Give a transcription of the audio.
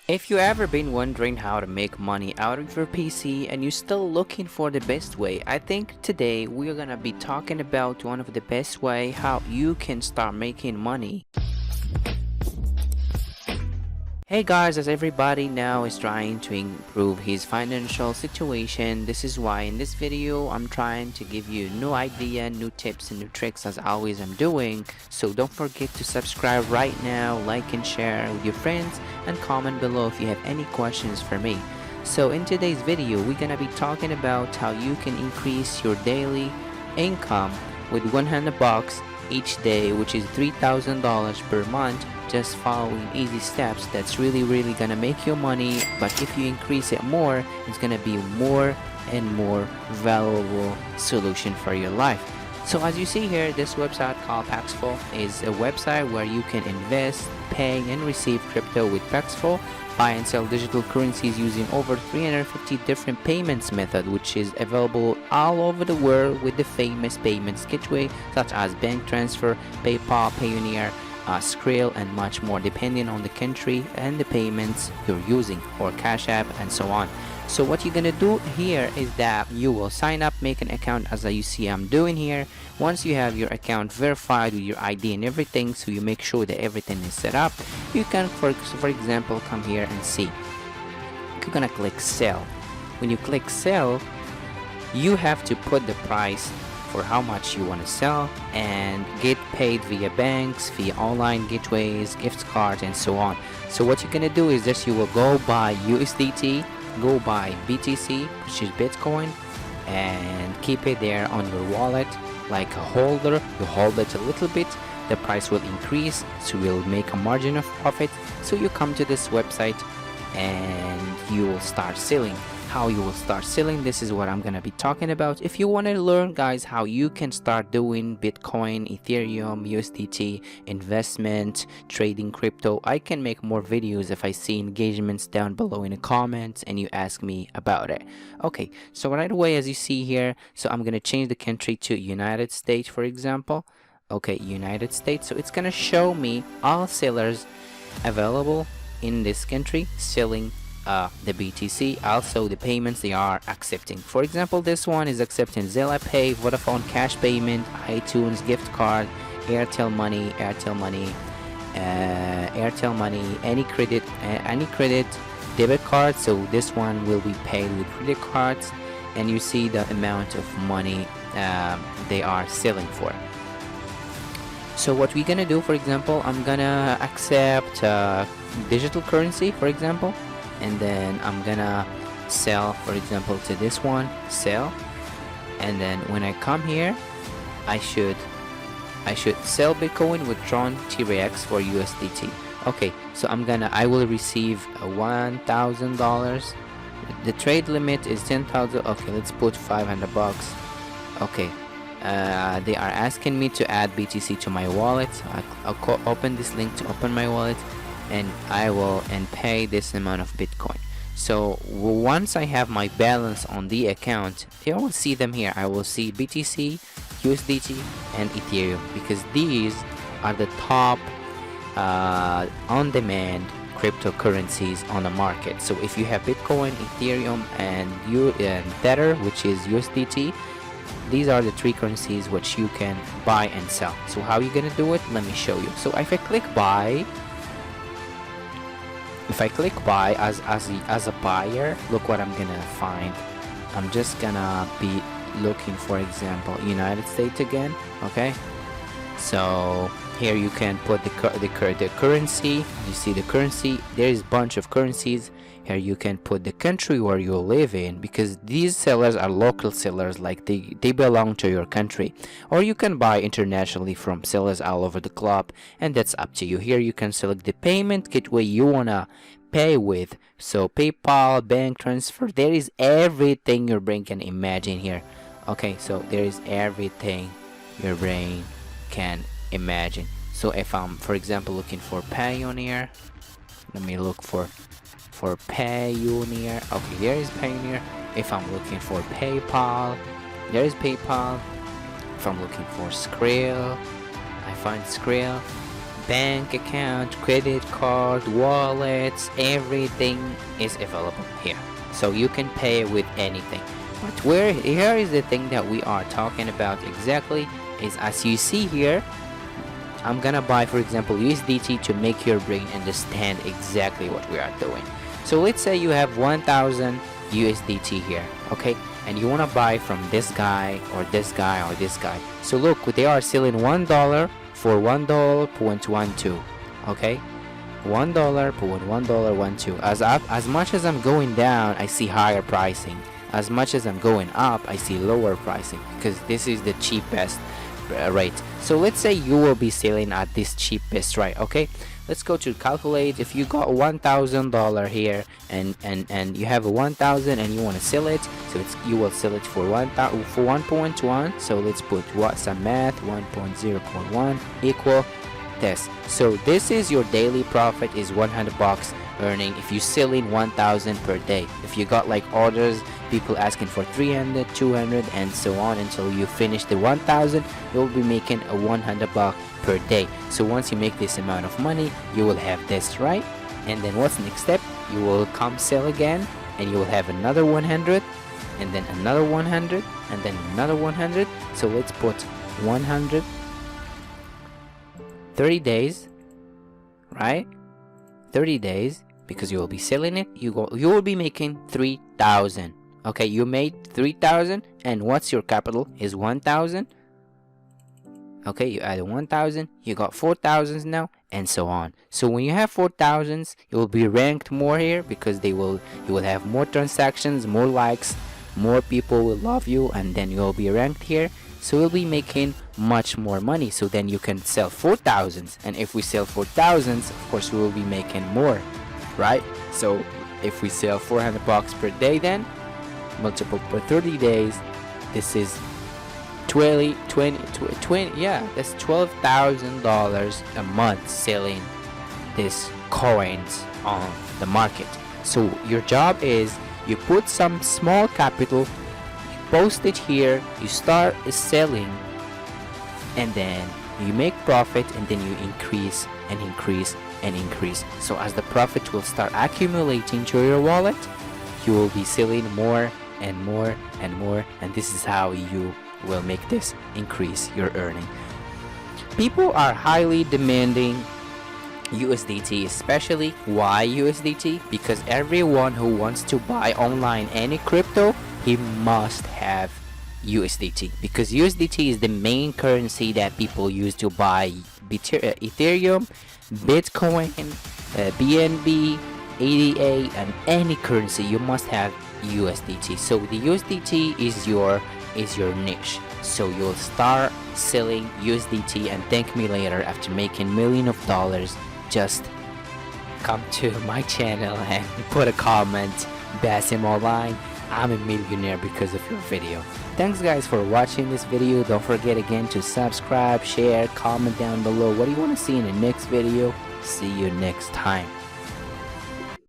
If you ever been wondering how to make money out of your PC and you're still looking for the best way, I think today we're gonna be talking about one of the best way how you can start making money. Hey guys, as everybody now is trying to improve his financial situation, this is why in this video I'm trying to give you new idea, new tips and new tricks as always I'm doing. So don't forget to subscribe right now, like and share with your friends, and comment below if you have any questions for me. So in today's video we're gonna be talking about how you can increase your daily income with $100 each day, which is $3,000 per month, just following easy steps. That's really gonna make you money, but if you increase it more, it's gonna be more and more valuable solution for your life. So as you see here, this website called PAXFUL is a website where you can invest, pay and receive crypto with PAXFUL, buy and sell digital currencies using over 350 different payments method, which is available all over the world with the famous payments gateway such as bank transfer, PayPal, Payoneer, Skrill and much more depending on the country and the payments you're using, or Cash App and so on. So what you're gonna do here is that you will sign up, make an account as you see I'm doing here. Once you have your account verified with your ID and everything, so you make sure that everything is set up, you can for example come here and see. You're gonna click sell. When you click sell, you have to put the price for how much you want to sell and get paid via banks, via online gateways, gift cards and so on. So what you're gonna do is that you will go buy USDT, go buy BTC, which is Bitcoin, and keep it there on your wallet like a holder. You hold it a little bit, the price will increase, so you'll make a margin of profit. So you come to this website and you will start selling. How you will start selling, this is what I'm gonna be talking about. If you want to learn guys how you can start doing Bitcoin, Ethereum, USDT investment, trading crypto, I can make more videos if I see engagements down below in the comments and you ask me about it. Okay, so right away as you see here, so I'm gonna change the country to United States for example. Okay, United States, so it's gonna show me all sellers available in this country selling the BTC, also the payments they are accepting. For example, this one is accepting Zelle Pay, Vodafone Cash Payment, iTunes gift card, Airtel Money, any credit debit card. So this one will be paid with credit cards, and you see the amount of money they are selling for. So what we're gonna do, for example, I'm gonna accept digital currency for example, and then I'm gonna sell for example to this one, sell, and then when I come here I should sell Bitcoin with Tron TRX for USDT. Okay, so I will receive $1,000. The trade limit is 10,000. okay, let's put $500. Okay, they are asking me to add BTC to my wallet. I'll open this link to open my wallet, and I will pay this amount of Bitcoin. So once I have my balance on the account, you will see them here. I will see BTC, USDT and Ethereum, because these are the top on-demand cryptocurrencies on the market. So if you have Bitcoin, Ethereum and Tether, which is USDT, these are the three currencies which you can buy and sell. So how you gonna do it? Let me show you. So if I click buy, as a buyer, look what I'm gonna find. I'm just gonna be looking for example United States again. Okay, so here you can put the currency. You see the currency, there is a bunch of currencies. Here you can put the country where you live in, because these sellers are local sellers, like they belong to your country. Or you can buy internationally from sellers all over the globe, and that's up to you. Here you can select the payment gateway you wanna pay with, so PayPal, bank transfer, there is everything your brain can imagine here. Okay, so there is everything your brain can imagine. So if I'm for example looking for Payoneer, let me look for Payoneer. Okay, there is Payoneer. If I'm looking for PayPal, there is PayPal. If I'm looking for Skrill, I find Skrill. bank account, credit card, wallets, everything is available here. So you can pay with anything. But here is the thing that we are talking about exactly is, as you see here, I'm gonna buy, for example, USDT to make your brain understand exactly what we are doing. So let's say you have 1000 USDT here, okay, and you want to buy from this guy or this guy or this guy. So look, they are selling $1 for $1.12, okay, $1.12. As much as I'm going down, I see higher pricing. As much as I'm going up, I see lower pricing, because this is the cheapest rate. So let's say you will be selling at this cheapest, right? Okay, let's go to calculate. If you got $1,000 here and you have a 1000 and you want to sell it, so you will sell it for 1.1. So let's put some math. 1.0.1 equal this. So this is your daily profit is $100 earning if you selling 1000 per day. If you got like orders, people asking for 300, 200 and so on until you finish the 1000, you'll be making a $100 per day. So once you make this amount of money, you will have this, right? And then what's the next step? You will come sell again and you will have another 100 and then another 100 and then another 100. So let's put 100 30 days, right? 30 days, because you will be selling it, you will be making 3000. Okay, you made 3000 and what's your capital is 1000. Okay, you add 1000, you got 4000s now, and so on. So when you have 4000s, you will be ranked more here, because you will have more transactions, more likes, more people will love you, and then you will be ranked here. So you'll be making much more money. So then you can sell 4000s, and if we sell 4000s, of course we will be making more, right? So if we sell $400 per day, then multiple per 30 days, this is 20, yeah, that's $12,000 a month selling these coins on the market. So your job is, you put some small capital, post it here, you start selling, and then you make profit, and then you increase and increase and increase. So as the profit will start accumulating to your wallet, you will be selling more and more and more, and this is how you will make this increase your earning. People are highly demanding USDT, especially why USDT? Because everyone who wants to buy online any crypto, he must have USDT, because USDT is the main currency that people use to buy Ethereum, Bitcoin, BNB, ADA, and any currency. You must have USDT. So the USDT is your niche. So you'll start selling USDT and thank me later after making millions of dollars. Just come to my channel and put a comment, Basim Online, I'm a millionaire because of your video. Thanks guys for watching this video. Don't forget again to subscribe, share, comment down below what do you want to see in the next video. See you next time.